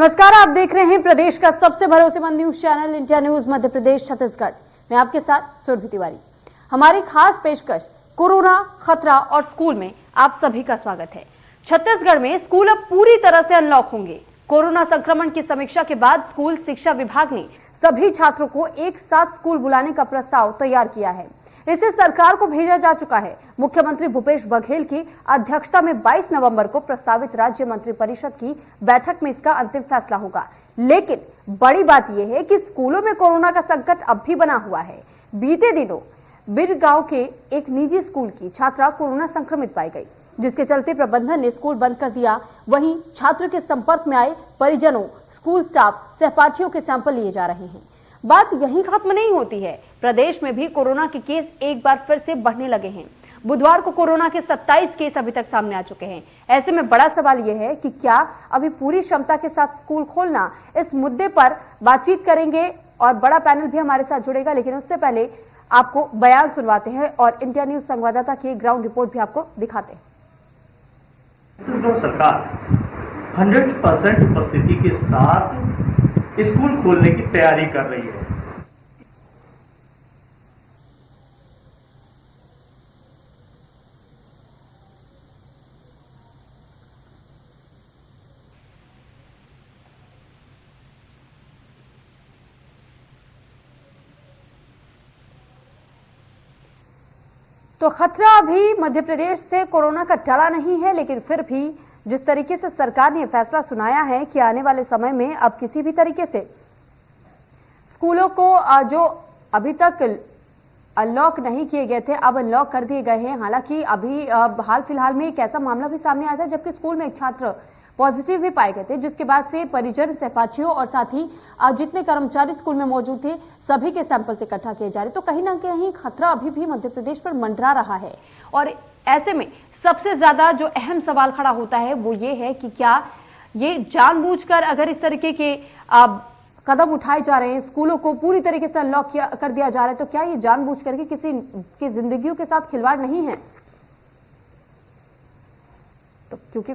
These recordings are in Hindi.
नमस्कार, आप देख रहे हैं प्रदेश का सबसे भरोसेमंद news channel India news Madhya Pradesh Chhattisgarh. मैं आपके साथ सुरभि तिवारी। हमारी खास पेशकश कोरोना खतरा और स्कूल में आप सभी का स्वागत है। छत्तीसगढ़ में स्कूल अब पूरी तरह से अनलॉक होंगे। कोरोना संक्रमण की समीक्षा के बाद स्कूल शिक्षा विभाग ने सभी छात्रों को एक साथ स्कूल बुलाने का प्रस्ताव तैयार किया है। इसे सरकार को भेजा जा चुका है। मुख्यमंत्री भूपेश बघेल की अध्यक्षता में 22 नवंबर को प्रस्तावित राज्य मंत्रिपरिषद की बैठक में इसका अंतिम फैसला होगा। लेकिन बड़ी बात यह है कि स्कूलों में कोरोना का संकट अब भी बना हुआ है। बीते दिनों बिरगांव के एक निजी स्कूल की छात्रा कोरोना संक्रमित पाई गई, जिसके चलते प्रबंधन ने स्कूल बंद कर दिया। वहीं छात्र के संपर्क में आए परिजनों, स्कूल स्टाफ, सहपाठियों के सैंपल लिए जा रहे हैं। बात यहीं खत्म नहीं होती है। प्रदेश में भी कोरोना के केस एक बार फिर से बढ़ने लगे हैं। बुधवार को कोरोना के 27 केस अभी तक सामने आ चुके हैं। ऐसे में बड़ा सवाल यह है कि क्या अभी पूरी क्षमता के साथ स्कूल खोलना, इस मुद्दे पर बातचीत करेंगे और बड़ा पैनल भी हमारे साथ जुड़ेगा। लेकिन उससे पहले आपको बयान सुनवाते हैं और इंडिया न्यूज संवाददाता की ग्राउंड रिपोर्ट भी आपको दिखाते हैं। छत्तीसगढ़ सरकार 100% उपस्थिति के साथ स्कूल खोलने की तैयारी कर रही है। तो खतरा अभी मध्य प्रदेश से कोरोना का टला नहीं है, लेकिन फिर भी जिस तरीके से सरकार ने फैसला सुनाया है कि आने वाले समय में अब किसी भी तरीके से स्कूलों को जो अभी तक अनलॉक नहीं किए गए थे, अब अनलॉक कर दिए गए हैं। हालांकि अभी हाल फिलहाल में एक ऐसा मामला भी सामने आया था जबकि स्कूल में एक छात्र पॉजिटिव भी पाए गए थे, जिसके बाद से परिजन, सहपाठियों और साथ ही जितने कर्मचारी स्कूल में मौजूद थे सभी के सैंपल इकट्ठा किए जा रहे। तो कहीं ना कहीं खतरा अभी भी मध्य प्रदेश पर मंडरा रहा है। और ऐसे में सबसे ज्यादा जो अहम सवाल खड़ा होता है वो ये है कि क्या ये जानबूझकर अगर इस तरीके के कदम उठाए जा रहे हैं, स्कूलों को पूरी तरीके से अनलॉक कर दिया जा रहा है, तो क्या ये जानबूझ करके किसी की जिंदगियों के साथ खिलवाड़ नहीं है? तो क्योंकि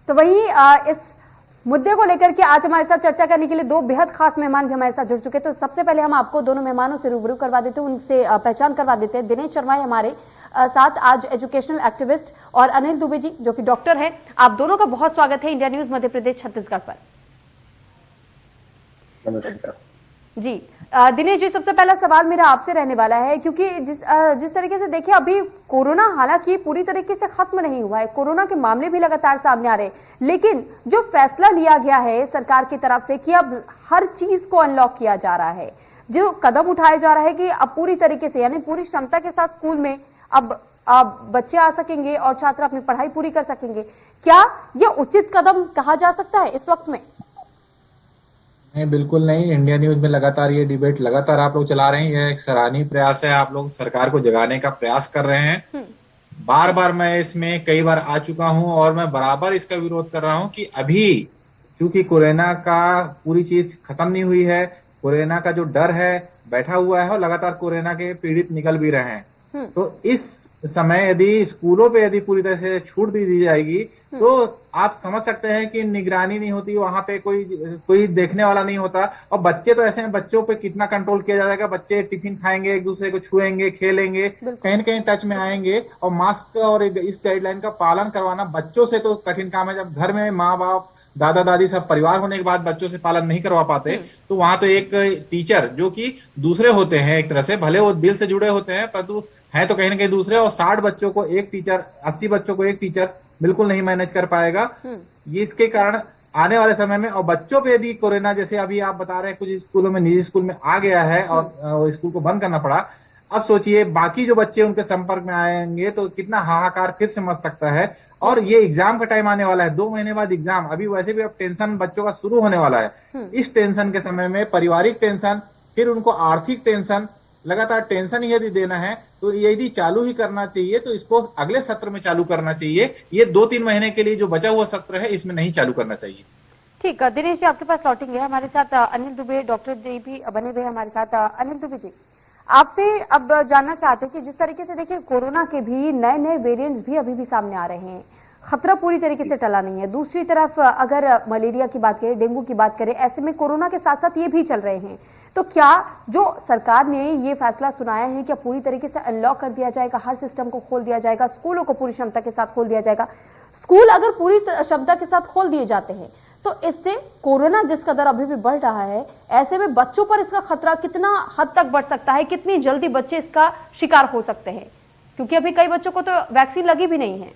तो वहीं इस मुद्दे को लेकर के आज हमारे साथ चर्चा करने के लिए दो बेहद खास मेहमान भी हमारे साथ जुड़ चुके हैं। तो सबसे पहले हम आपको दोनों मेहमानों से रूबरू करवा देते हैं, उनसे पहचान करवा देते हैं। दिनेश शर्मा हमारे साथ आज एजुकेशनल एक्टिविस्ट, और अनिल दुबे जी जो कि डॉक्टर हैं। आप दोनों का बहुत स्वागत है इंडिया न्यूज मध्य प्रदेश छत्तीसगढ़ पर। नमस्कार जी। दिनेश जी, सबसे पहला सवाल मेरा आपसे रहने वाला है, क्योंकि जिस तरीके से देखिए अभी कोरोना हालांकि पूरी तरीके से खत्म नहीं हुआ है, कोरोना के मामले भी लगातार सामने आ रहे हैं, लेकिन जो फैसला लिया गया है सरकार की तरफ से कि अब हर चीज को अनलॉक किया जा रहा है, जो कदम उठाया जा रहा है कि अब पूरी तरीके से यानी पूरी क्षमता के साथ स्कूल में अब बच्चे आ सकेंगे और छात्र अपनी पढ़ाई पूरी कर सकेंगे, क्या यह उचित कदम कहा जा सकता है इस वक्त में? नहीं, बिल्कुल नहीं। इंडिया न्यूज में लगातार ये डिबेट लगातार आप लोग चला रहे हैं। यह एक सराहनीय प्रयास है। आप लोग सरकार को जगाने का प्रयास कर रहे हैं। बार बार मैं इसमें कई बार आ चुका हूं और मैं बराबर इसका विरोध कर रहा हूं कि अभी चूंकि कोरोना का पूरी चीज खत्म नहीं हुई है, कोरोना का जो डर है बैठा हुआ है और लगातार कोरोना के पीड़ित निकल भी रहे हैं। तो इस समय यदि स्कूलों पे यदि पूरी तरह से छूट दी जाएगी तो आप समझ सकते हैं कि निगरानी नहीं होती, वहां पे कोई देखने वाला नहीं होता। और बच्चे तो ऐसे हैं, बच्चों पे कितना कंट्रोल किया जाएगा। बच्चे टिफिन खाएंगे, एक दूसरे को छुएंगे, खेलेंगे, कहीं न कहीं टच में आएंगे। और मास्क और इस गाइडलाइन का पालन करवाना बच्चों से तो कठिन काम है। जब घर में माँ बाप, दादा दादी सब परिवार होने के बाद बच्चों से पालन नहीं करवा पाते, तो वहां तो एक टीचर जो कि दूसरे होते हैं, एक तरह से भले वो दिल से जुड़े होते हैं परंतु है तो कहीं ना कहीं दूसरे, और 60 बच्चों को एक टीचर, 80 बच्चों को एक टीचर बिल्कुल नहीं मैनेज कर पाएगा। ये इसके कारण आने वाले समय में, और बच्चों पे यदि कोरोना जैसे अभी आप बता रहे हैं कुछ स्कूलों में, निजी स्कूल में आ गया है और स्कूल को बंद करना पड़ा, अब सोचिए बाकी जो बच्चे उनके संपर्क में आएंगे तो कितना हाहाकार फिर से मच सकता है। और ये एग्जाम का टाइम आने वाला है, 2 महीने बाद एग्जाम, अभी वैसे भी अब टेंशन बच्चों का शुरू होने वाला है। इस टेंशन के समय में पारिवारिक टेंशन, फिर उनको आर्थिक टेंशन, लगातार टेंशन ही यदि देना है तो यदि चालू ही करना चाहिए तो इसको अगले सत्र में चालू करना चाहिए। ये 2-3 महीने के लिए जो बचा हुआ सत्र है इसमें नहीं चालू करना चाहिए। ठीक है दिनेश जी, आपके पास लौटेंगे। हमारे साथ अनिल दुबे, डॉक्टर जी भी बने हुए हमारे साथ। अनिल दुबे जी, आपसे अब जानना चाहते हैं कि जिस तरीके से देखिए कोरोना के भी नए नए वेरिएंट्स भी अभी भी सामने आ रहे हैं, खतरा पूरी तरीके से टला नहीं है। दूसरी तरफ अगर मलेरिया की बात करें, डेंगू की बात करें, ऐसे में कोरोना के साथ साथ ये भी चल रहे हैं। तो क्या जो सरकार ने ये फैसला सुनाया है, क्या पूरी तरीके से अनलॉक कर दिया जाएगा, हर सिस्टम को खोल दिया जाएगा, स्कूलों को पूरी क्षमता के साथ खोल दिया जाएगा? स्कूल अगर पूरी क्षमता के साथ खोल दिए जाते हैं तो इससे कोरोना जिस कदर अभी भी बढ़ रहा है, ऐसे में बच्चों पर इसका खतरा कितना हद तक बढ़ सकता है, कितनी जल्दी बच्चे इसका शिकार हो सकते हैं? क्योंकि अभी कई बच्चों को तो वैक्सीन लगी भी नहीं है।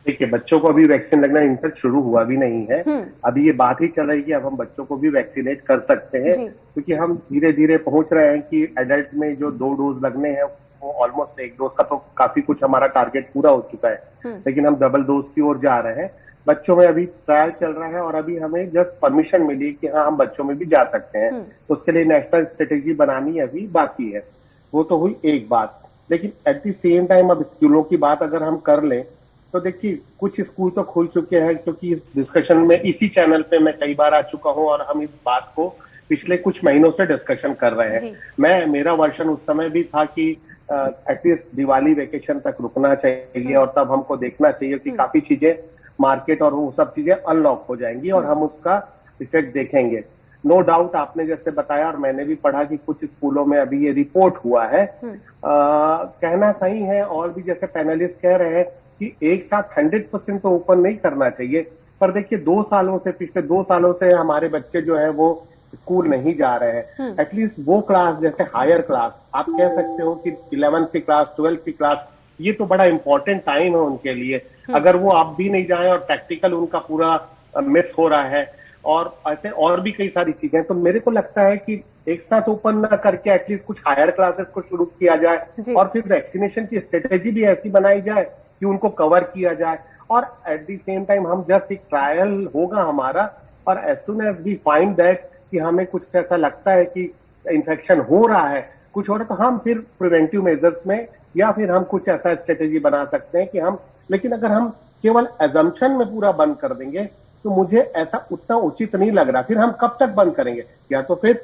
देखिए, बच्चों को अभी वैक्सीन लगना इनफेक्ट शुरू हुआ भी नहीं है। अभी ये बात ही चल रही है कि अब हम बच्चों को भी वैक्सीनेट कर सकते हैं, क्योंकि हम धीरे धीरे पहुंच रहे हैं कि एडल्ट में जो 2 डोज लगने हैं वो ऑलमोस्ट 1 डोज का तो काफी कुछ हमारा टारगेट पूरा हो चुका है, लेकिन हम डबल डोज की ओर जा रहे हैं। बच्चों में अभी ट्रायल चल रहा है और अभी हमें जस्ट परमिशन मिली कि हाँ हम बच्चों में भी जा सकते हैं। उसके लिए नेशनल स्ट्रेटेजी बनानी अभी बाकी है। वो तो हुई एक बात, लेकिन एट द सेम टाइम अब स्कूलों की बात अगर हम कर लें तो देखिए कुछ स्कूल तो खुल चुके हैं, क्योंकि इस डिस्कशन में इसी चैनल पे मैं कई बार आ चुका हूं और हम इस बात को पिछले कुछ महीनों से डिस्कशन कर रहे हैं। मेरा वर्जन उस समय भी था कि एटलीस्ट दिवाली वेकेशन तक रुकना चाहिए और तब हमको देखना चाहिए कि काफी चीजें मार्केट और वो सब चीजें अनलॉक हो जाएंगी और हम उसका इफेक्ट देखेंगे। नो डाउट आपने जैसे बताया और मैंने भी पढ़ा कि कुछ स्कूलों में अभी ये रिपोर्ट हुआ है। कहना सही है, और भी जैसे पैनलिस्ट कह रहे हैं कि एक साथ 100% तो ओपन नहीं करना चाहिए, पर देखिए 2 सालों से, पिछले 2 सालों से हमारे बच्चे जो है वो स्कूल नहीं जा रहे हैं। एटलीस्ट वो क्लास जैसे हायर क्लास, आप कह सकते हो कि 11th की क्लास, 12th की क्लास, ये तो बड़ा इंपॉर्टेंट टाइम है उनके लिए। अगर वो आप भी नहीं जाए और प्रैक्टिकल उनका पूरा मिस हो रहा है और ऐसे और भी कई सारी चीजें, तो मेरे को लगता है कि एक साथ ओपन ना करके एटलीस्ट कुछ हायर क्लासेस को शुरू किया जाए और फिर वैक्सीनेशन की स्ट्रेटेजी भी ऐसी बनाई जाए कि उनको कवर किया जाए। और एट द सेम टाइम हम जस्ट एक ट्रायल होगा हमारा, और as soon as we find that कि हमें कुछ ऐसा लगता है कि इन्फेक्शन हो रहा है, कुछ हो रहा है, तो हम फिर प्रिवेंटिव मेजर्स में या फिर हम कुछ ऐसा स्ट्रेटेजी बना सकते हैं कि हम, लेकिन अगर हम केवल एजम्पशन में पूरा बंद कर देंगे तो मुझे ऐसा उतना उचित नहीं लग रहा। फिर हम कब तक बंद करेंगे? या तो फिर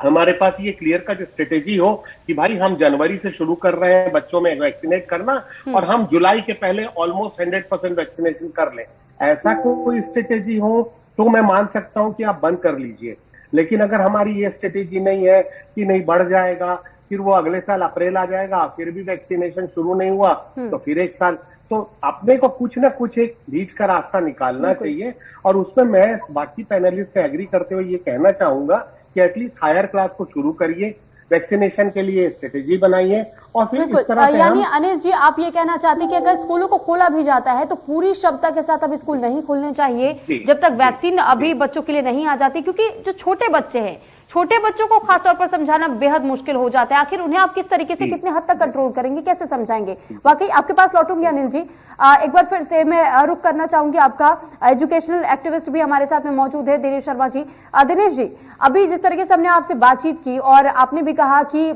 हमारे पास ये क्लियर कट स्ट्रेटेजी हो कि भाई हम जनवरी से शुरू कर रहे हैं बच्चों में वैक्सीनेट करना और हम जुलाई के पहले ऑलमोस्ट 100% वैक्सीनेशन कर लें। ऐसा कोई स्ट्रेटेजी हो तो मैं मान सकता हूं कि आप बंद कर लीजिए। लेकिन अगर हमारी ये स्ट्रेटेजी नहीं है कि नहीं बढ़ जाएगा, फिर वो अगले साल अप्रैल आ जाएगा, फिर भी वैक्सीनेशन शुरू नहीं हुआ तो फिर 1 साल, तो अपने को कुछ ना कुछ एक बीच का रास्ता निकालना चाहिए। और उसमें मैं बाकी पैनलिस्ट से एग्री करते हुए ये कहना चाहूंगा कि एटलीस्ट हायर क्लास को शुरू करिए, वैक्सीनेशन के लिए स्ट्रेटेजी बनाइए और फिर इस तरह से यानी अनिल जी आप ये कहना चाहते हैं कि अगर स्कूलों को खोला भी जाता है तो पूरी क्षमता के साथ अब स्कूल नहीं खोलने चाहिए जब तक वैक्सीन अभी बच्चों के लिए नहीं आ जाती, क्योंकि जो छोटे बच्चे हैं, छोटे बच्चों को खासतौर पर समझाना बेहद मुश्किल हो जाता है। आखिर उन्हें आप किस तरीके से कितने हद तक कंट्रोल करेंगे, कैसे समझाएंगे? वाकई आपके पास लौटूंगी अनिल जी। एक बार फिर से मैं रुख करना चाहूंगी आपका, एजुकेशनल एक्टिविस्ट भी हमारे साथ में मौजूद है दिनेश शर्मा जी। दिनेश जी, अभी जिस तरीके से हमने आपसे बातचीत की और आपने भी कहा कि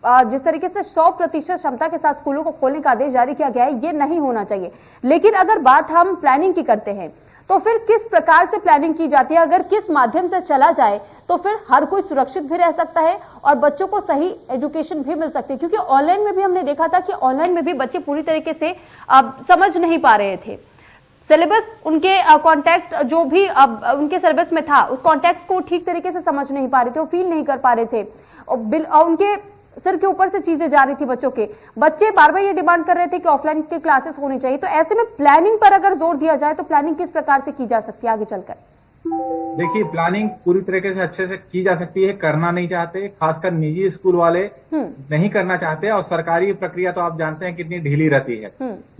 जिस तरीके से 100% क्षमता के साथ स्कूलों को खोलने का आदेश जारी किया गया है, ये नहीं होना चाहिए, लेकिन अगर बात हम प्लानिंग की करते हैं तो फिर किस प्रकार से प्लानिंग की जाती है? अगर किस माध्यम से चला जाए तो फिर हर कोई सुरक्षित भी रह सकता है और बच्चों को सही एजुकेशन भी मिल सकती है, क्योंकि ऑनलाइन में भी हमने देखा था कि ऑनलाइन में भी बच्चे पूरी तरीके से समझ नहीं पा रहे थे सिलेबस, उनके कॉन्टेक्स्ट जो भी उनके सिलेबस में था उस कॉन्टेक्स्ट को ठीक तरीके से समझ नहीं पा रहे थे, वो फील नहीं कर पा रहे थे और उनके सिर के ऊपर से चीजें जा रही थी। बच्चे बार बार ये डिमांड कर रहे थे कि ऑफलाइन के क्लासेस होनी चाहिए। तो ऐसे में प्लानिंग पर अगर जोर दिया जाए तो प्लानिंग किस प्रकार से की जा सकती है आगे चलकर? देखिए, प्लानिंग पूरी तरीके से अच्छे से की जा सकती है, करना नहीं चाहते, खासकर निजी स्कूल वाले नहीं करना चाहते, और सरकारी प्रक्रिया तो आप जानते हैं कितनी ढीली रहती है।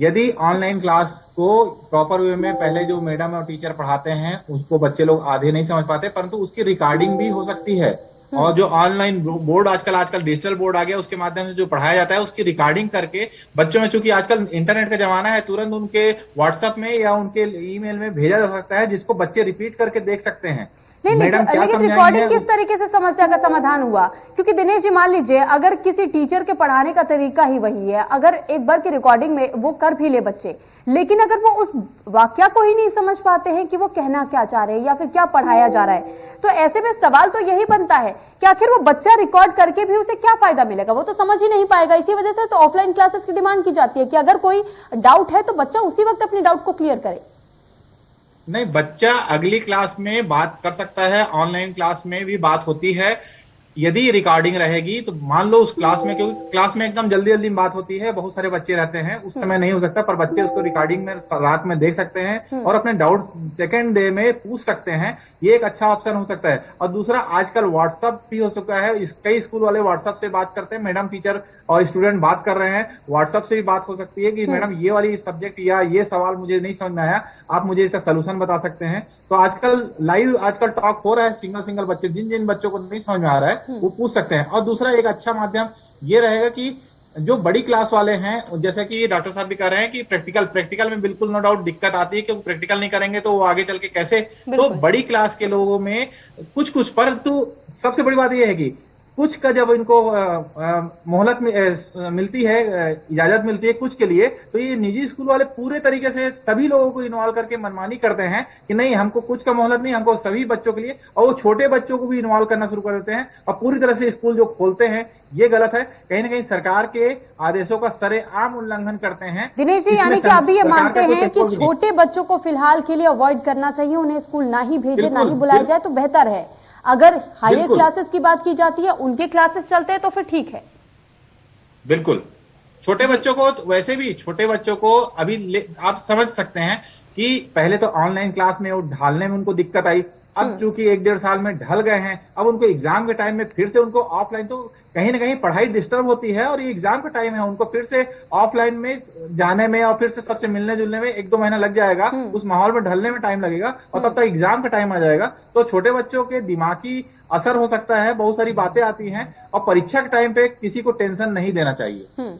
यदि ऑनलाइन क्लास को प्रॉपर वे में पहले जो मैडम और टीचर पढ़ाते हैं उसको बच्चे लोग आधे नहीं समझ पाते, परंतु उसकी रिकॉर्डिंग भी हो सकती है। और जो ऑनलाइन बोर्ड आजकल डिजिटल बोर्ड आ गया, उसके माध्यम से जो पढ़ाया जाता है उसकी रिकॉर्डिंग करके बच्चों में, चूंकि आजकल इंटरनेट का जमाना है, तुरंत उनके व्हाट्सएप में या उनके ईमेल में भेजा जा सकता है, जिसको बच्चे रिपीट करके देख सकते हैं। मैडम क्या लेकिन रिकॉर्डिंग किस तरीके से समस्या का समाधान हुआ? क्योंकि दिनेश जी मान लीजिए अगर किसी टीचर के पढ़ाने का तरीका ही वही है, अगर एक बार की रिकॉर्डिंग में वो कर भी ले बच्चे, लेकिन अगर वो उस वाक्या को ही नहीं समझ पाते हैं कि वो कहना क्या चाह रहे हैं या फिर क्या पढ़ाया जा रहा है, तो ऐसे में सवाल तो यही बनता है कि आखिर वो बच्चा रिकॉर्ड करके भी उसे क्या फायदा मिलेगा, वो तो समझ ही नहीं पाएगा। इसी वजह से तो ऑफलाइन क्लासेस की डिमांड की जाती है कि अगर कोई डाउट है तो बच्चा उसी वक्त अपने डाउट को क्लियर करे। नहीं, बच्चा अगली क्लास में बात कर सकता है, ऑनलाइन क्लास में भी बात होती है। यदि रिकॉर्डिंग रहेगी तो मान लो उस क्लास में, क्योंकि क्लास में एकदम जल्दी जल्दी बात होती है, बहुत सारे बच्चे रहते हैं, उस समय नहीं हो सकता, पर बच्चे उसको रिकॉर्डिंग में रात में देख सकते हैं और अपने डाउट सेकेंड डे में पूछ सकते हैं। ये एक अच्छा ऑप्शन हो सकता है। और दूसरा, आजकल व्हाट्सएप भी हो चुका है, कई स्कूल वाले व्हाट्सएप से बात करते हैं, मैडम टीचर और स्टूडेंट बात कर रहे हैं, व्हाट्सएप से भी बात हो सकती है कि मैडम ये वाली सब्जेक्ट या ये सवाल मुझे नहीं समझ में आया, आप मुझे इसका सोल्यूशन बता सकते हैं। तो आजकल लाइव टॉक हो रहा है, सिंगल बच्चे, जिन बच्चों को नहीं समझ में आ रहा है वो पूछ सकते हैं। और दूसरा एक अच्छा माध्यम ये रहेगा कि जो बड़ी क्लास वाले हैं, जैसे कि डॉक्टर साहब भी कह रहे हैं कि प्रैक्टिकल में बिल्कुल नो डाउट दिक्कत आती है, क्योंकि प्रैक्टिकल नहीं करेंगे तो वो आगे चल के कैसे। तो बड़ी क्लास के लोगों में कुछ परंतु सबसे बड़ी बात यह है कि कुछ का जब इनको मोहलत मिलती है, इजाजत मिलती है कुछ के लिए, तो ये निजी स्कूल वाले पूरे तरीके से सभी लोगों को इन्वॉल्व करके मनमानी करते हैं कि नहीं, हमको कुछ का मोहलत नहीं, हमको सभी बच्चों के लिए। और वो छोटे बच्चों को भी इन्वॉल्व करना शुरू कर देते हैं और पूरी तरह से स्कूल जो खोलते हैं, ये गलत है। कहीं ना कहीं सरकार के आदेशों का सरेआम उल्लंघन करते हैं। दिनेश जी, यानी कि अभी ये मानते हैं कि छोटे बच्चों को फिलहाल के लिए अवॉइड करना चाहिए, उन्हें स्कूल ना ही भेजे, ना ही बुलाया जाए तो बेहतर है। अगर हायर क्लासेस की बात की जाती है, उनके क्लासेस चलते हैं तो फिर ठीक है। बिल्कुल, छोटे बच्चों को, वैसे भी छोटे बच्चों को अभी आप समझ सकते हैं कि पहले तो ऑनलाइन क्लास में वो ढालने में उनको दिक्कत आई, अब चूंकि 1-1.5 साल में ढल गए हैं, अब उनको एग्जाम के टाइम में फिर से उनको ऑफलाइन, तो कहीं ना कहीं पढ़ाई डिस्टर्ब होती है। और ये एग्जाम का टाइम है, उनको फिर से ऑफलाइन में जाने में और फिर से सबसे मिलने जुलने में 1-2 महीना लग जाएगा, उस माहौल में ढलने में टाइम लगेगा और तब तक एग्जाम का टाइम आ जाएगा। तो छोटे बच्चों के दिमागी असर हो सकता है, बहुत सारी बातें आती हैं, और परीक्षा के टाइम पे किसी को टेंशन नहीं देना चाहिए।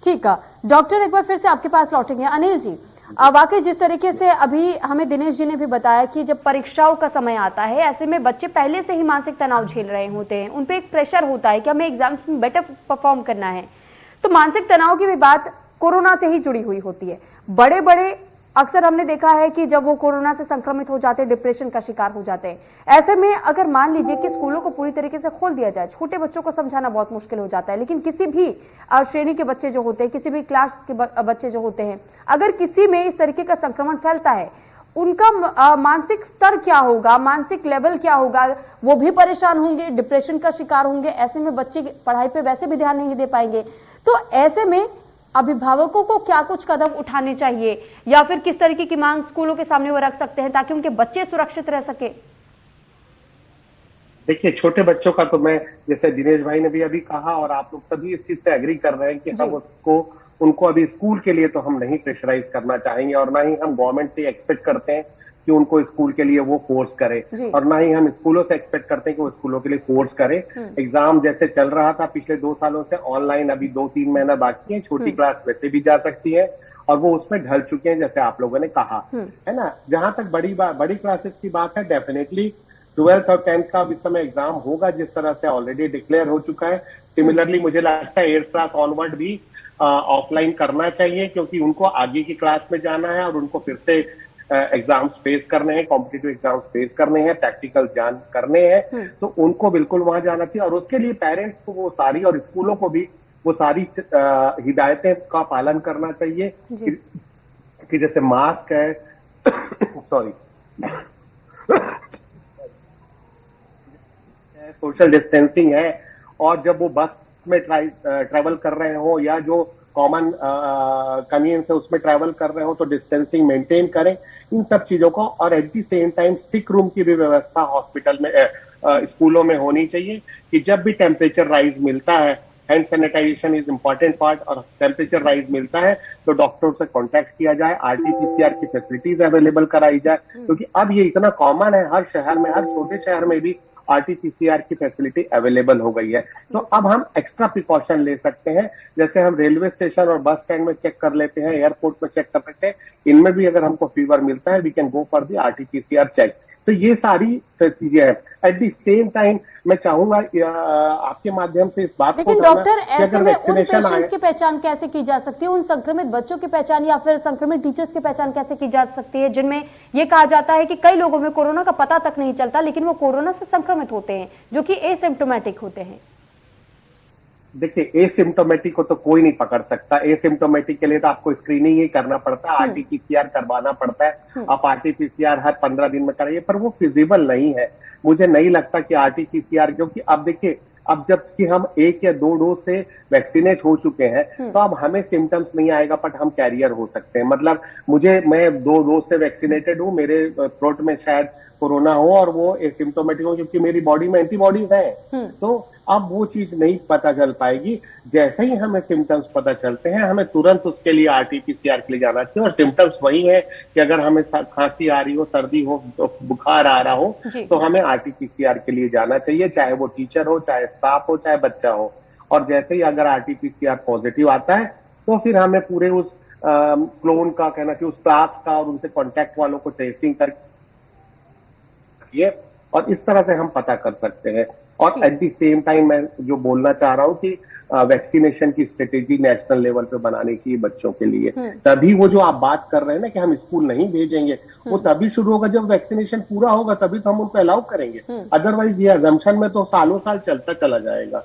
ठीक है डॉक्टर, एक बार फिर से आपके पास लौटेंगे। अनिल जी, वाकई जिस तरीके से अभी हमें दिनेश जी ने भी बताया कि जब परीक्षाओं का समय आता है, ऐसे में बच्चे पहले से ही मानसिक तनाव झेल रहे होते हैं, उन पे एक प्रेशर होता है कि हमें एग्जाम्स में बेटर परफॉर्म करना है। तो मानसिक तनाव की भी बात कोरोना से ही जुड़ी हुई होती है। बड़े बड़े अक्सर हमने देखा है कि जब वो कोरोना से संक्रमित हो जाते हैं, डिप्रेशन का शिकार हो जाते हैं। ऐसे में अगर मान लीजिए कि स्कूलों को पूरी तरीके से खोल दिया जाए, छोटे बच्चों को समझाना बहुत मुश्किल हो जाता है, लेकिन किसी भी श्रेणी के बच्चे जो होते हैं, किसी भी क्लास के बच्चे जो होते हैं, अगर किसी में इस तरीके का संक्रमण फैलता है, उनका मानसिक स्तर क्या होगा, मानसिक लेवल क्या होगा, वो भी परेशान होंगे, डिप्रेशन का शिकार होंगे। ऐसे में बच्चे पढ़ाई पे वैसे भी ध्यान नहीं दे पाएंगे। तो ऐसे में अभिभावकों को क्या कुछ कदम उठाने चाहिए, या फिर किस तरीके की मांग स्कूलों के सामने वो रख सकते हैं ताकि उनके बच्चे सुरक्षित रह सके? देखिए, छोटे बच्चों का तो मैं, जैसे दिनेश भाई ने भी अभी कहा और आप लोग सभी इस चीज से एग्री कर रहे हैं कि हम उनको अभी स्कूल के लिए तो हम नहीं प्रेशराइज करना चाहेंगे, और ना ही हम गवर्नमेंट से एक्सपेक्ट करते हैं कि उनको स्कूल के लिए वो फोर्स करे, और ना ही हम स्कूलों से एक्सपेक्ट करते हैं कि वो स्कूलों के लिए फोर्स करे। एग्जाम जैसे चल रहा था पिछले 2 सालों से ऑनलाइन, अभी 2-3 महीना बाकी है, छोटी क्लास वैसे भी जा सकती है और वो उसमें ढल चुके हैं, जैसे आप लोगों ने कहा है ना। जहां तक बड़ी क्लासेस की बात है, डेफिनेटली 12th और 10th का इस समय एग्जाम होगा, जिस तरह से ऑलरेडी डिक्लेयर हो चुका है। सिमिलरली मुझे लगता है 8th क्लास ऑनवर्ड भी ऑफलाइन करना चाहिए, क्योंकि उनको आगे की क्लास में जाना है और उनको फिर से एग्जाम्स फेस करने हैं, कॉम्पिटिटिव एग्जाम्स फेस करने हैं, प्रैक्टिकल जान करने हैं, तो उनको बिल्कुल वहां जाना चाहिए। और उसके लिए पेरेंट्स को वो सारी, और स्कूलों को भी वो सारी हिदायतें का पालन करना चाहिए कि जैसे मास्क है सॉरी सोशल डिस्टेंसिंग है, और जब वो बस में ट्रैवल कर रहे हो या जो कॉमन कन्वीनियंस है उसमें ट्रैवल कर रहे हो, तो डिस्टेंसिंग मेंटेन करें, इन सब चीजों को। और at the same time sick room की भी व्यवस्था हॉस्पिटल में, स्कूलों में होनी चाहिए कि जब भी टेम्परेचर राइज मिलता है, hand sanitization is important part, और टेम्परेचर राइज मिलता है तो डॉक्टर से कांटेक्ट किया जाए, RT-PCR की फैसिलिटीज अवेलेबल कराई जाए, क्योंकि अब ये इतना कॉमन है, हर शहर में, हर छोटे शहर में भी RT-PCR की फैसिलिटी अवेलेबल हो गई है। तो अब हम एक्स्ट्रा प्रिकॉशन ले सकते हैं, जैसे हम रेलवे स्टेशन और बस स्टैंड में चेक कर लेते हैं, एयरपोर्ट में चेक कर सकते हैं, इनमें भी अगर हमको फीवर मिलता है, we can go for the RT-PCR check. तो ये सारी चीजें हैं। एट द सेम टाइम मैं चाहूंगा आपके माध्यम से इस बात को लेकिन डॉक्टर ऐसे में उन वैक्सीनेशन पेशेंट्स की पहचान कैसे की जा सकती है, उन संक्रमित बच्चों की पहचान या फिर संक्रमित टीचर्स की पहचान कैसे की जा सकती है जिनमें यह कहा जाता है कि कई लोगों में कोरोना का पता तक नहीं चलता लेकिन वो कोरोना से संक्रमित होते हैं जो कि एसिम्प्टोमेटिक होते हैं? देखिए, एसिम्प्टोमेटिक को तो कोई नहीं पकड़ सकता। एसिम्प्टोमेटिक के लिए तो आपको स्क्रीनिंग ही करना पड़ता है, आरटीपीसीआर करवाना पड़ता है। आप आरटीपीसीआर हर 15 दिन में कराइए, पर वो फिजिबल नहीं है। मुझे नहीं लगता कि आरटीपीसीआर, क्योंकि अब देखिए, अब जबकि हम 1 या 2 डोज से वैक्सीनेट हो चुके हैं तो अब हमें सिम्टम्स नहीं आएगा, बट हम कैरियर हो सकते हैं। मतलब मैं 2 डोज से वैक्सीनेटेड हूँ, मेरे थ्रोट में शायद कोरोना हो और वो एसिम्प्टोमेटिक हो क्योंकि मेरी बॉडी में एंटीबॉडीज हैं। तो अब वो चीज नहीं पता चल पाएगी। जैसे ही हमें सिम्टम्स पता चलते हैं हमें तुरंत उसके लिए आरटीपीसीआर के लिए जाना चाहिए। और सिम्टम्स वही है कि अगर हमें खांसी आ रही हो, सर्दी हो, बुखार आ रहा हो तो हमें आरटीपीसीआर के लिए जाना चाहिए, चाहे वो टीचर हो, चाहे स्टाफ हो, चाहे बच्चा हो। और जैसे ही अगर आरटीपीसीआर पॉजिटिव आता है तो फिर हमें पूरे उस क्लोन का कहना चाहिए, उस क्लास का और उनसे कॉन्टेक्ट वालों को ट्रेसिंग कर चाहिए और इस तरह से हम पता कर सकते हैं। और एट द सेम टाइम मैं जो बोलना चाह रहा हूं कि वैक्सीनेशन की स्ट्रेटेजी नेशनल लेवल पे बनानी चाहिए बच्चों के लिए। तभी वो जो आप बात कर रहे हैं ना कि हम स्कूल नहीं भेजेंगे, वो तभी शुरू होगा जब वैक्सीनेशन पूरा होगा, तभी तो हम उनको अलाउ करेंगे। अदरवाइज ये अजम्पशन में तो सालों साल चलता चला जाएगा।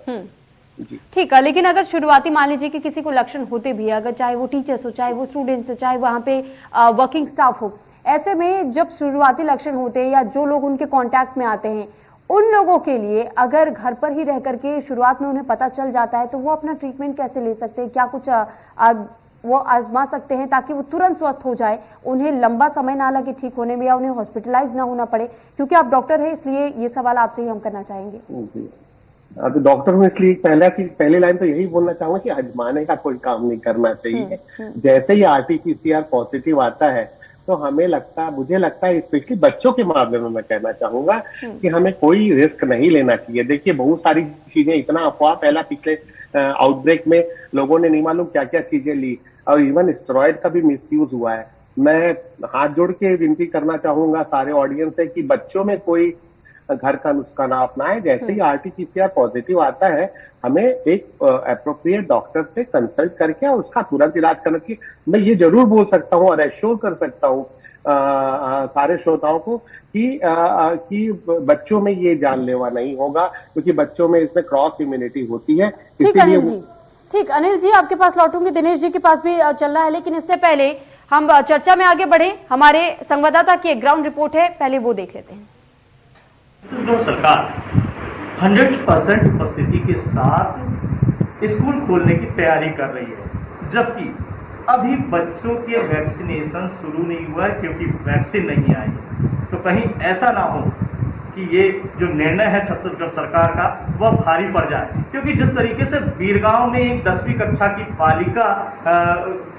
ठीक है, लेकिन अगर शुरुआती मान लीजिए कि किसी को लक्षण होते भी है, अगर चाहे वो टीचर्स हो, चाहे वो स्टूडेंट्स हो, चाहे वहां पे वर्किंग स्टाफ हो, ऐसे में जब शुरुआती लक्षण होते हैं या जो लोग उनके कांटेक्ट में आते हैं, उन लोगों के लिए अगर घर पर ही रह करके शुरुआत में उन्हें पता चल जाता है तो वो अपना ट्रीटमेंट कैसे ले सकते हैं? क्या कुछ वो आजमा सकते हैं ताकि वो तुरंत स्वस्थ हो जाए, उन्हें लंबा समय ना लगे ठीक होने में या उन्हें हॉस्पिटलाइज ना होना पड़े? क्योंकि आप डॉक्टर हैं इसलिए ये सवाल आपसे ही हम करना चाहेंगे। जी, तो डॉक्टर हूँ इसलिए पहली लाइन तो यही बोलना चाहूंगा कि आजमाने का कोई काम नहीं करना चाहिए। जैसे ही आरटीपीसीआर पॉजिटिव आता है तो मुझे लगता है स्पेशली बच्चों के मामले में मैं कहना चाहूंगा कि हमें कोई रिस्क नहीं लेना चाहिए। देखिए, बहुत सारी चीजें, इतना अफवाह फैला पिछले आउटब्रेक में, लोगों ने नहीं मालूम क्या क्या चीजें ली और इवन स्टेरॉइड का भी मिसयूज हुआ है। मैं हाथ जोड़ के विनती करना चाहूंगा सारे ऑडियंस से कि बच्चों में कोई घर का नुस्खा ना अपनाए। जैसे ही आरटीपीसीआर पॉजिटिव आता है हमें एक एप्रोप्रिएट डॉक्टर से कंसल्ट करके और उसका तुरंत इलाज करना चाहिए। मैं ये जरूर बोल सकता हूँ और एश्योर कर सकता हूँ सारे श्रोताओं को कि बच्चों में ये जानलेवा नहीं होगा, क्योंकि बच्चों में इसमें क्रॉस इम्यूनिटी होती है। ठीक अनिल जी, ठीक अनिल जी, आपके पास लौटूंगी, दिनेश जी के पास भी चल रहा है, लेकिन इससे पहले हम चर्चा में आगे बढ़े। हमारे संवाददाता की एक ग्राउंड रिपोर्ट है, पहले वो देख लेते हैं। छत्तीसगढ़ सरकार 100% उपस्थिति के साथ स्कूल खोलने की तैयारी कर रही है, जबकि अभी बच्चों के वैक्सीनेशन शुरू नहीं हुआ है क्योंकि वैक्सीन नहीं आई है। तो कहीं ऐसा ना हो कि ये जो निर्णय है छत्तीसगढ़ सरकार का वह भारी पड़ जाए, क्योंकि जिस तरीके से बीरगांव में एक 10वीं कक्षा की बालिका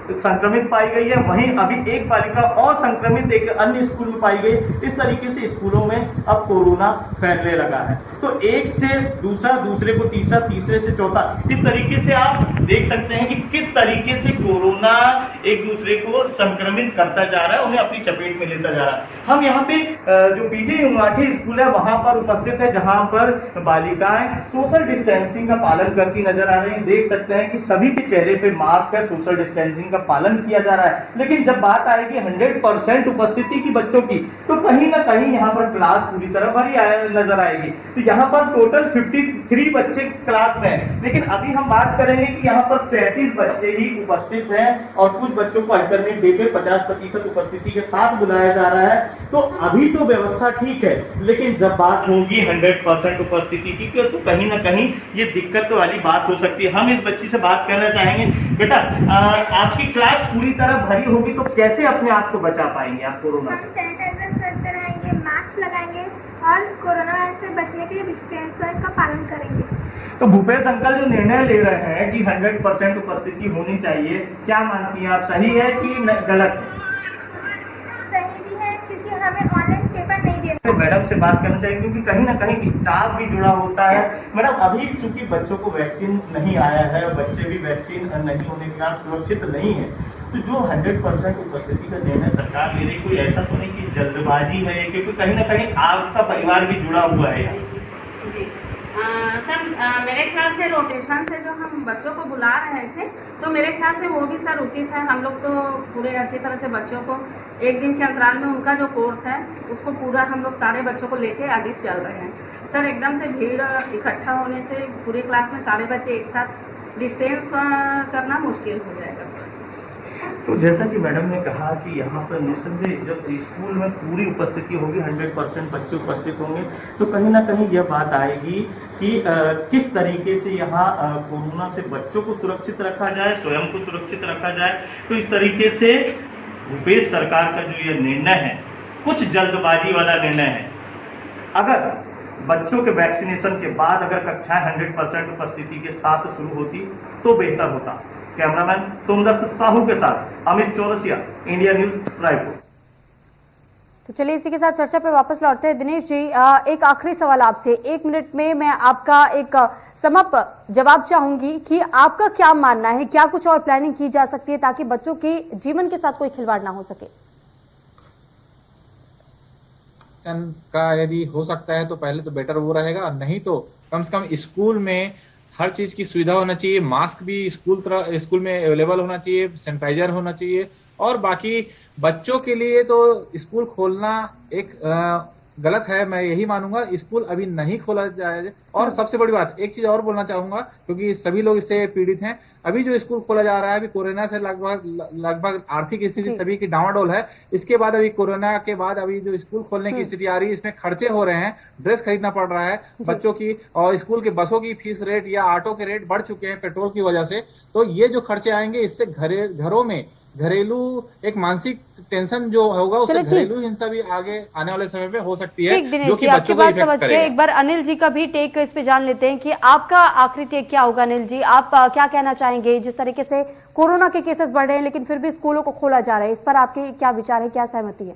संक्रमित पाई गई है, वहीं अभी एक बालिका और संक्रमित एक अन्य स्कूल में पाई गई। इस तरीके से स्कूलों में अब कोरोना फैलने लगा है, तो एक से दूसरा, दूसरे को तीसरा, तीसरे से चौथा, इस तरीके से आप देख सकते हैं कि किस तरीके से कोरोना एक दूसरे को संक्रमित करता जा रहा है, उन्हें अपनी चपेट में लेता जा रहा है। हम यहाँ पे जो पीजी उमाठी स्कूल है वहां पर उपस्थित है, जहां पर बालिकाएं सोशल डिस्टेंसिंग का पालन करती नजर आ रही हैं। देख सकते हैं कि सभी के चेहरे पे मास्क है, सोशल डिस्टेंसिंग का पालन किया जा रहा है। लेकिन जब बात आएगी 100% उपस्थिति की बच्चों की, तो कहीं ना कहीं यहाँ पर क्लास पूरी तरह भरी नजर आएगी। तो यहाँ पर टोटल 53 बच्चे क्लास में हैं, लेकिन अभी हम बात करेंगे कि यहाँ पर 37 बच्चे ही उपस्थित हैं और कुछ बच्चों को अल्टरनेट डे पे 50% उपस्थिति के साथ बुलाया जा रहा है। तो अभी तो व्यवस्था ठीक है, लेकिन जब बात होगी 100% उपस्थिति की तो कहीं ना कहीं ये दिक्कत वाली बात हो सकती है। हम इस बच्ची से बात करना चाहेंगे, बेटा आपकी क्लास पूरी तरह भरी होगी तो कैसे अपने आप को बचा पाएंगे आप कोरोना से? हम सैनिटाइजर करते रहेंगे, मास्क लगाएंगे और कोरोना वायरस से बचने के लिए डिस्टेंस का पालन करेंगे। तो भूपेश अंकल जो निर्णय ले रहे हैं कि 100% उपस्थिति होनी चाहिए, क्या मानती हैं आप, सही है कि गलत? सही भी है, क्योंकि हमें ऑनलाइन पेपर नहीं दे तो मैडम से बात करना चाहिए, क्योंकि कहीं ना कहीं स्टाफ भी जुड़ा होता है। मैडम, अभी चूंकि बच्चों को वैक्सीन नहीं आया है, बच्चे भी वैक्सीन नहीं होने के कारण सुरक्षित नहीं है, तो जो 100% उपस्थिति का निर्णय सरकार ले रही, कोई ऐसा तो नहीं कि जल्दबाजी है, क्योंकि कहीं ना कहीं आपका परिवार भी जुड़ा हुआ है यहाँ। जी सर, मेरे ख्याल से रोटेशन से जो हम बच्चों को बुला रहे थे, तो मेरे ख्याल से वो भी सर उचित है। हम लोग तो पूरे अच्छी तरह से बच्चों को एक दिन के अंतराल में उनका जो कोर्स है उसको पूरा हम लोग सारे बच्चों को लेके आगे चल रहे हैं। सर एकदम से भीड़ इकट्ठा होने से पूरे क्लास में सारे बच्चे एक साथ डिस्टेंस करना मुश्किल हो जाएगा। तो जैसा कि मैडम ने कहा कि यहाँ पर निस्संदेह जब स्कूल में पूरी उपस्थिति होगी, 100% बच्चे उपस्थित होंगे, तो कहीं ना कहीं यह बात आएगी कि किस तरीके से यहाँ कोरोना से बच्चों को सुरक्षित रखा जाए, स्वयं को सुरक्षित रखा जाए। तो इस तरीके से भूपेश सरकार का जो यह निर्णय है, कुछ जल्दबाजी वाला निर्णय है। अगर बच्चों के वैक्सीनेशन के बाद अगर कक्षाएं 100% उपस्थिति के साथ शुरू होती तो बेहतर होता। कैमरामैन सोमदत्त साहू के साथ अमित चौरसिया, इंडिया न्यूज, रायपुर। तो चलिए इसी के साथ चर्चा पे वापस लौटते हैं। दिनेश जी, एक आखिरी सवाल आपसे, 1 मिनट में मैं आपका एक समअप जवाब चाहूंगी कि आपका क्या मानना है, क्या कुछ और प्लानिंग की जा सकती है ताकि बच्चों के जीवन के साथ कोई खिलवाड़ ना हो सके? का यदि हो सकता है तो पहले तो बेटर वो रहेगा, नहीं तो कम से कम स्कूल में हर चीज की सुविधा होना चाहिए, मास्क भी स्कूल में अवेलेबल होना चाहिए, सैनिटाइजर होना चाहिए। और बाकी बच्चों के लिए तो स्कूल खोलना एक गलत है, मैं यही मानूंगा। स्कूल अभी नहीं खोला जाए। और सबसे बड़ी बात, एक चीज और बोलना चाहूंगा क्योंकि सभी लोग इससे पीड़ित हैं। अभी जो स्कूल खोला जा रहा है, अभी कोरोना से लगभग आर्थिक स्थिति सभी की डामाडोल है। इसके बाद अभी कोरोना के बाद अभी जो स्कूल खोलने की स्थिति आ रही है, इसमें खर्चे हो रहे हैं, ड्रेस खरीदना पड़ रहा है बच्चों की, और स्कूल के बसों की फीस रेट या ऑटो के रेट बढ़ चुके हैं पेट्रोल की वजह से। तो ये जो खर्चे आएंगे, इससे घरों में घरेलू एक मानसिक टेंशन जो होगा, उससे घरेलू हिंसा भी आगे आने वाले समय में हो सकती है, जो कि बच्चों को इफेक्ट करेगा। एक बार अनिल जी का भी टेक इस पे जान लेते हैं कि आपका आखिरी टेक क्या होगा। अनिल जी, आप क्या कहना चाहेंगे? जिस तरीके से कोरोना के केसेस बढ़ रहे हैं लेकिन फिर भी स्कूलों को खोला जा रहा है, इस पर आपके क्या विचार है, क्या सहमति है?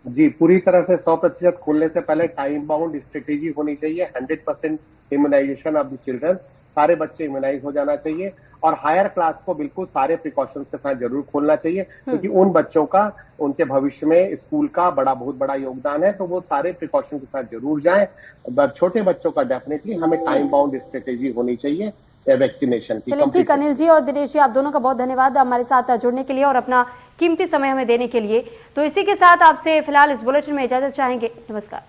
जी, पूरी तरह से 100% खोलने से पहले टाइम बाउंड स्ट्रेटेजी होनी चाहिए। 100% इम्यूनाइजेशन ऑफ द चिल्ड्रंस, सारे बच्चे इम्यूनाइज हो जाना चाहिए। और हायर क्लास को बिल्कुल सारे प्रिकॉशंस के साथ जरूर खोलना चाहिए, क्योंकि उन बच्चों का उनके भविष्य में स्कूल का बहुत बड़ा योगदान है। तो वो सारे प्रिकॉशन के साथ जरूर जाएं। छोटे बच्चों का डेफिनेटली हमें टाइम बाउंड स्ट्रेटेजी होनी चाहिए वैक्सीनेशन की। चलिए ठीक, अनिल जी और दिनेश जी, आप दोनों का बहुत धन्यवाद हमारे साथ जुड़ने के लिए और अपना कीमती समय हमें देने के लिए। तो इसी के साथ आपसे फिलहाल इस बुलेटिन में इजाजत चाहेंगे। नमस्कार।